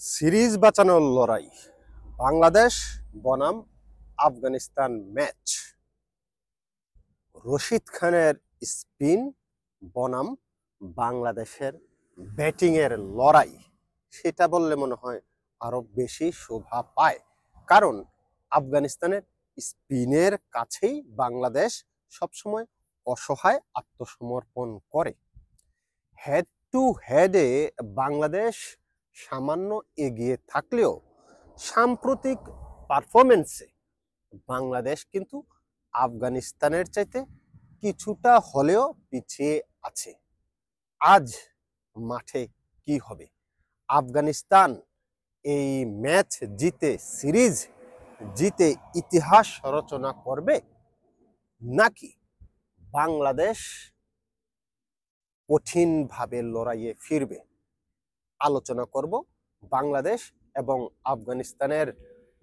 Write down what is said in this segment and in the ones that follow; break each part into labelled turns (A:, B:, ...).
A: Series বাঁচানোর লড়াই, বাংলাদেশ বনাম আফগানিস্তান ম্যাচ। রশিদ খানের স্পিন বনাম বাংলাদেশের ব্যাটিং এর লড়াই, সেটা বললে মনে হয় আরো বেশি শোভা পায়। কারণ আফগানিস্তানের স্পিনের কাছেই বাংলাদেশ সবসময় অসহায় আত্মসমর্পণ করে। হেড টু হেডে বাংলাদেশ সামান্য এগিয়ে থাকলেও সাম্প্রতিক পারফরমেন্সে বাংলাদেশ কিন্তু আফগানিস্তানের চাইতে কিছুটা হলেও পিছিয়ে আছে। আজ মাঠে কি হবে? আফগানিস্তান এই ম্যাচ জিতে, সিরিজ জিতে ইতিহাস রচনা করবে, নাকি বাংলাদেশ কঠিনভাবে লড়াইয়ে ফিরবে? আলোচনা করব বাংলাদেশ এবং আফগানিস্তানের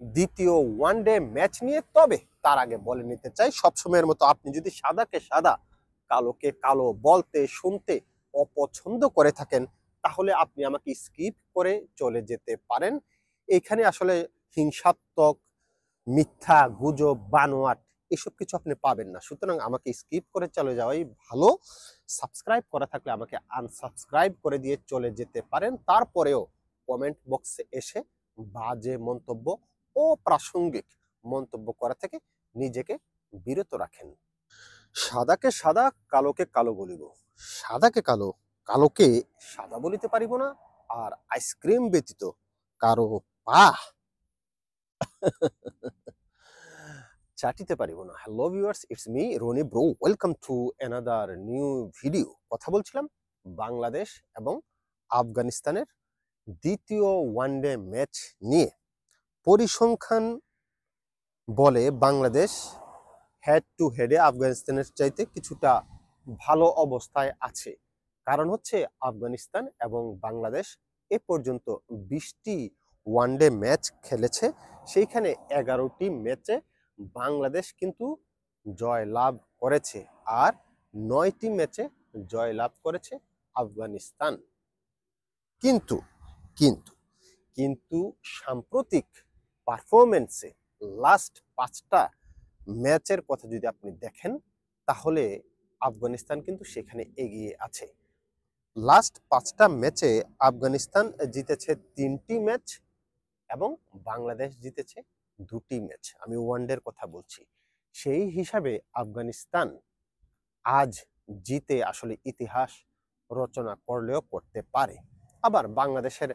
A: দ্বিতীয় ওয়ানডে ম্যাচ নিয়ে। তবে তার আগে বলে নিতে চাই, সবসময়ের মতো আপনি যদি সাদাকে সাদা কালোকে কালো বলতে শুনতে অপছন্দ করে থাকেন, তাহলে আপনি আমাকে স্কিপ করে চলে যেতে পারেন। এখানে আসলে হিংসাত্মক, মিথ্যা, গুজব, বানোয়াট এসব কিছু আপনি পাবেন না। সুতরাং আমাকে স্কিপ করে চলে যাওয়াই ভালো। সাবস্ক্রাইব করা থাকলে আমাকে আনসাবস্ক্রাইব করে দিয়ে চলে যেতে পারেন। তারপরেও কমেন্ট বক্সে এসে বাজে মন্তব্য, অপ্রাসঙ্গিক মন্তব্য করা থেকে নিজেকে বিরত রাখেন। সাদাকে সাদা, কালোকে কালো বলিব। সাদাকে কালো, কালোকে সাদা বলিতে পারিব না। আর আইসক্রিম ব্যতীত কারো পা চাটিতে পারিব না। Hello viewers, it's me Rony bro, welcome to another new video. কথা বলছিলাম বাংলাদেশ এবং আফগানিস্তানের দ্বিতীয় ওয়ানডে ম্যাচ নিয়ে। পরিসংখ্যান বলে বাংলাদেশ হেড টু হেডে আফগানিস্তানের চাইতে কিছুটা ভালো অবস্থায় আছে। কারণ হচ্ছে আফগানিস্তান এবং বাংলাদেশ এ পর্যন্ত 20টি ওয়ানডে ম্যাচ খেলেছে। সেইখানে 11টি ম্যাচে বাংলাদেশ কিন্তু জয় লাভ করেছে, আর 9টি ম্যাচে জয় লাভ করেছে আফগানিস্তান। কিন্তু কিন্তু কিন্তু সাম্প্রতিক পারফরমেন্সে লাস্ট 5টা ম্যাচের কথা যদি আপনি দেখেন, তাহলে আফগানিস্তান কিন্তু সেখানে এগিয়ে আছে। লাস্ট 5টা ম্যাচে আফগানিস্তান জিতেছে 3টি ম্যাচ এবং বাংলাদেশ জিতেছে 2টি ম্যাচ। আমি ওয়ানডের কথা বলছি। সেই হিসাবে আফগানিস্তান আজ জিতে আসলে ইতিহাস রচনা করলেও করতে পারে। আবার বাংলাদেশের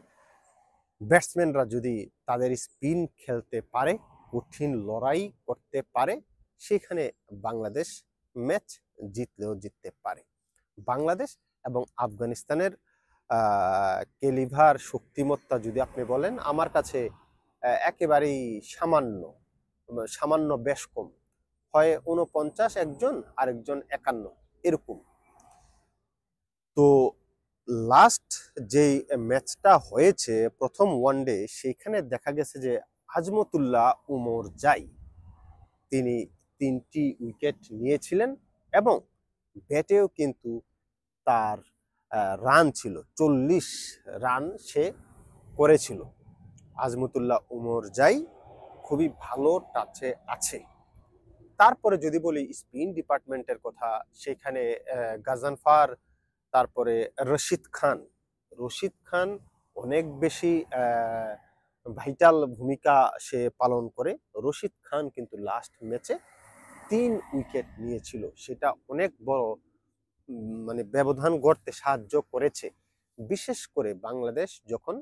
A: ব্যাটসম্যানরা যদি তাদের স্পিন খেলতে পারে, কঠিন লড়াই করতে পারে, সেখানে বাংলাদেশ ম্যাচ জিতলেও জিততে পারে। বাংলাদেশ এবং আফগানিস্তানের কেলিভার শক্তিমত্তা যদি আপনি বলেন, আমার কাছে একেবারেই সামান্য সামান্য বেশ কম। হয় 49 একজন, আরেকজন 51 এরকম। তো লাস্ট যেই ম্যাচটা হয়েছে প্রথম ওয়ানডে, সেইখানে দেখা গেছে যে আজমতুল্লাহ উমর জাই তিনি 3টি উইকেট নিয়েছিলেন এবং ব্যাটেও কিন্তু তার রান ছিল 40 রান সে করেছিল। আজমতুল্লাহ উমর জাই খুবই ভালো টাচে আছে। তারপরে যদি বলি স্পিন ডিপার্টমেন্টের কথা, সেখানে গাজানফার, তারপরে রশিদ খান অনেক বেশি ভাইটাল ভূমিকা সে পালন করে। রশিদ খান কিন্তু লাস্ট ম্যাচে 3 উইকেট নিয়েছিল, সেটা অনেক বড় মানে ব্যবধান গড়তে সাহায্য করেছে। বিশেষ করে বাংলাদেশ যখন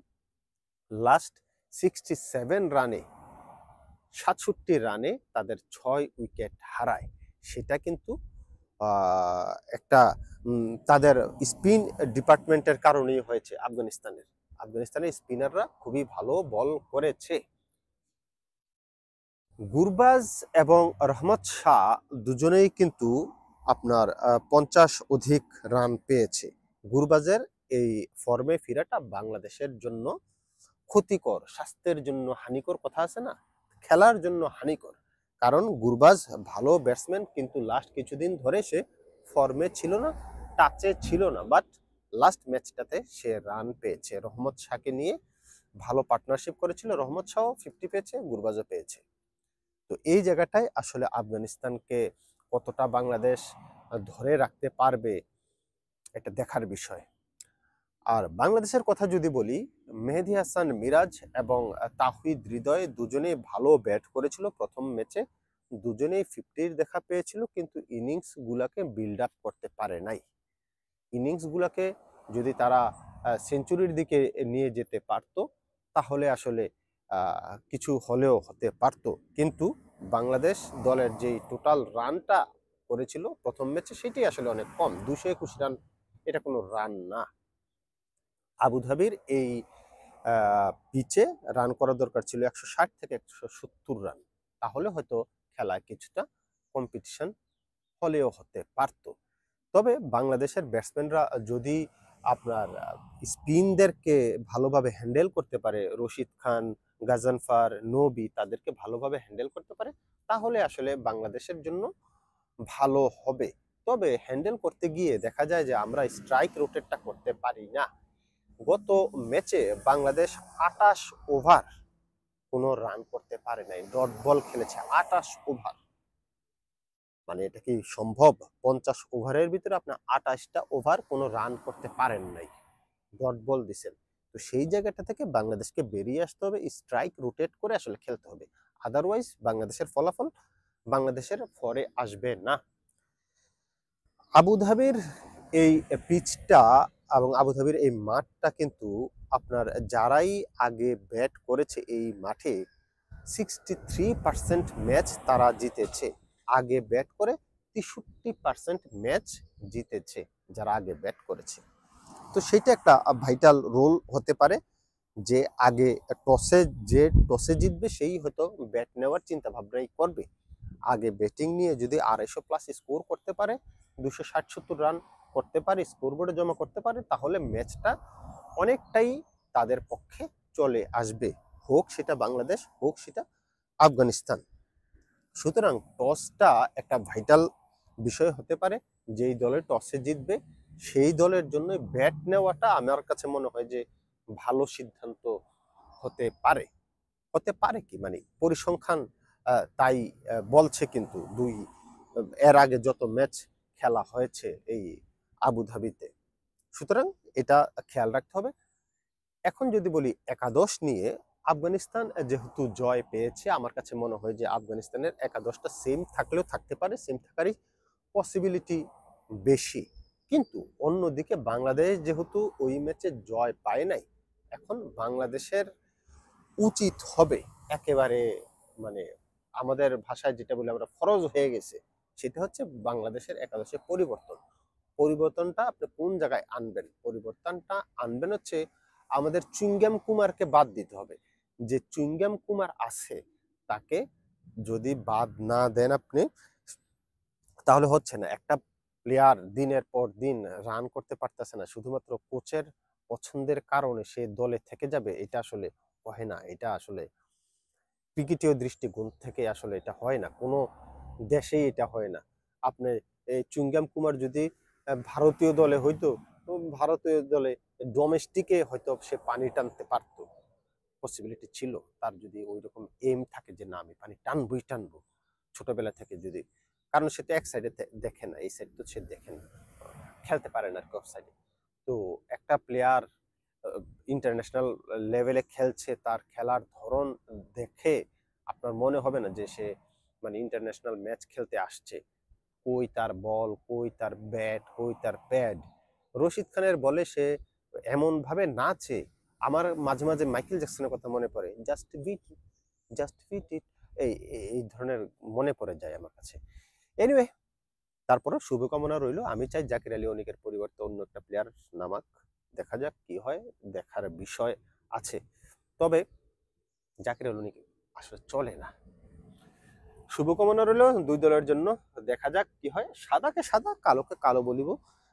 A: লাস্ট 67 রানে তাদের 6 উইকেট হারায়, সেটা কিন্তু একটা তাদের স্পিন ডিপার্টমেন্টের কারণেই হয়েছে। আফগানিস্তানের স্পিনাররা খুবই ভালো বল করেছে। গুরবাজ এবং রহমত শাহ দুজনেই কিন্তু আপনার 50 অধিক রান পেয়েছে। গুরবাজের এই ফর্মে ফেরাটা বাংলাদেশের জন্য ক্ষতিকর, স্বাস্থ্যের জন্য হানিকর কথা আছে না, খেলার জন্য হানিকর। কারণ গুরবাজ ভালো ব্যাটসম্যান, কিন্তু লাস্ট কিছুদিন ধরে সে ফর্মে ছিল না, টাচে ছিল না। বাট লাস্ট ম্যাচটাতে সে রান পেয়েছে। রহমত শাহকে নিয়ে ভালো পার্টনারশিপ করেছিল। রহমত শাহ 50 পেয়েছে, গুরবাজও পেয়েছে। তো এই জায়গাটায় আসলে আফগানিস্তানকে কতটা বাংলাদেশ ধরে রাখতে পারবে এটা দেখার বিষয়। আর বাংলাদেশের কথা যদি বলি, মেহেদী হাসান মিরাজ এবং তাওহিদ হৃদয় দুজনেই ভালো ব্যাট করেছিল প্রথম ম্যাচে। দুজনেই 50-র দেখা পেয়েছিল, কিন্তু ইনিংস গুলাকে বিল্ড আপ করতে পারে নাই। ইনিংস গুলাকে যদি তারা সেঞ্চুরির দিকে নিয়ে যেতে পারতো তাহলে আসলে কিছু হলেও হতে পারতো। কিন্তু বাংলাদেশ দলের যেই টোটাল রানটা করেছিল প্রথম ম্যাচে সেটি আসলে অনেক কম, 221 রান। এটা কোনো রান না। আবুধাবির এই পিচে রান করা দরকার ছিল 160 থেকে 170 রান, তাহলে হয়তো খেলায় কিছুটা কম্পিটিশন হলেও হতে পারত। তবে বাংলাদেশের ব্যাটসম্যানরা যদি আপনার স্পিনদেরকে ভালোভাবে হ্যান্ডেল করতে পারে, রশিদ খান, গাজানফার, নবী তাদেরকে ভালোভাবে হ্যান্ডেল করতে পারে, তাহলে আসলে বাংলাদেশের জন্য ভালো হবে। তবে হ্যান্ডেল করতে গিয়ে দেখা যায় যে আমরা স্ট্রাইক রোটেটটা করতে পারি না। গত ম্যাচে বাংলাদেশ 28 ওভার কোনো রান করতে পারে নাই, ডট বল খেলেছে 28 ওভার। মানে এটা কি সম্ভব? 50 ওভারের ভিতরে আপনি 28টা ওভার কোনো রান করতে পারেন নাই, ডট বল দিছেন। তো সেই জায়গাটা থেকে বাংলাদেশকে বেরিয়ে আসতে হবে, স্ট্রাইক রোটেট করে আসলে খেলতে হবে। আদারওয়াইজ বাংলাদেশের ফলাফল বাংলাদেশের ফরে আসবে না। আবুধাবির এই পিচটা এবং আবুধাবির এই মাঠটা কিন্তু আপনার যারাই আগে ব্যাট করেছে এই মাঠে 63% ম্যাচ তারা জিতেছে। আগে ব্যাট করে 63% ম্যাচ জিতেছে যারা আগে ব্যাট করেছে। তো সেটা একটা ভাইটাল রোল হতে পারে যে আগে টসে জিতবে সেই হয়তো ব্যাট নেওয়ার চিন্তা ভাবনাই করবে। আগে ব্যাটিং নিয়ে যদি 250+ স্কোর করতে পারে, 260-70 রান করতে পারে, স্কোরবোর্ডে জমা করতে পারে, তাহলে ম্যাচটা অনেকটাই তাদের পক্ষে চলে আসবে, হোক সেটা বাংলাদেশ হোক সেটা আফগানিস্তান। সুতরাং টসটা একটা ভাইটাল বিষয় হতে পারে। যেই দলের টসে জিতবে সেই দলের জন্য ব্যাট নেওয়াটা আমার কাছে মনে হয় যে ভালো সিদ্ধান্ত হতে পারে। কি মানে পরিসংখ্যান তাই বলছে, কিন্তু এর আগে যত ম্যাচ খেলা হয়েছে এই আবুধাবিতে। সুতরাং এটা খেয়াল রাখতে হবে। এখন যদি বলি একাদশ নিয়ে, আফগানিস্তান যেহেতু জয় পেয়েছে, আমার কাছে মনে হয় যে আফগানিস্তানের একাদশটা সেম থাকলেও থাকতে পারে, সেম থাকারই পসিবিলিটি বেশি। কিন্তু অন্যদিকে বাংলাদেশ যেহেতু ওই ম্যাচে জয় পায় নাই, এখন বাংলাদেশের উচিত হবে একেবারে, মানে আমাদের ভাষায় যেটা বলি আমরা, ফরজ হয়ে গেছে, সেটা হচ্ছে বাংলাদেশের একাদশে পরিবর্তনটা আপনি কোন জায়গায় আনবেন? পরিবর্তনটা আনবেন হচ্ছে আমাদের চুইংগাম কুমারকে বাদ দিতে হবে। যে চুইংগাম কুমার আছে তাকে যদি বাদ না দেন আপনি, তাহলে হচ্ছে না। একটা প্লেয়ার দিনের পর দিন রান করতে পারতেছে না, শুধুমাত্র কোচের পছন্দের কারণে সে দলে থেকে যাবে, এটা আসলে হয় না। এটা আসলে ক্রিকেটীয় দৃষ্টিকোণ থেকে আসলে এটা হয় না, কোনো দেশেই এটা হয় না। আপনি এই চুইংগাম কুমার যদি ভারতীয় দলে হইতো, ভারতীয় দলে ডোমেস্টিকে হয়তো সে পানি টানতে পারতো, পসিবিলিটি ছিল। তার যদি ওই রকম এম থাকে যে না আমি পানি টানবো ছোটবেলা থেকে, যদি, কারণ সে তো এক সাইডে দেখে না, এই সাইড তো সে দেখে না, খেলতে পারে না অফ সাইডে। তো একটা প্লেয়ার ইন্টারন্যাশনাল লেভেলে খেলছে, তার খেলার ধরন দেখে আপনার মনে হবে না যে সে মানে ইন্টারন্যাশনাল ম্যাচ খেলতে আসছে? কই তার বল, কই তার ব্যাট, কই তার প্যাড। রশিদ খানের বলে সে এমন ভাবে নাচে, আমার মাঝে মাঝে মাইকেল জ্যাকসনের কথা মনে পড়ে, জাস্ট বিট ইট, এই ধরনের মনে পড়ে যায় আমার কাছে। এনিওয়ে, তারপরে শুভকামনা রইল। আমি চাই জাকির আলী অনিকের পরিবর্তে অন্য একটা প্লেয়ার নামাক, দেখা যাক কি হয়, দেখার বিষয় আছে। তবে জাকির আলী অনিক আসলে চলে না। শুভকামনা রইল দুই দলের জন্য, দেখা যাক কি হয়। সাদাকে সাদা কালোকে কালো বলিব,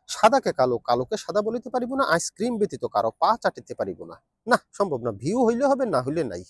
A: সাদাকে কালো কালোকে সাদা বলিতে পারিব না, আইসক্রিম ব্যতীত কারো পা চাটিতে পারিব না। না, সম্ভব না। ভিউ হইলে হবে, না হইলে নাই।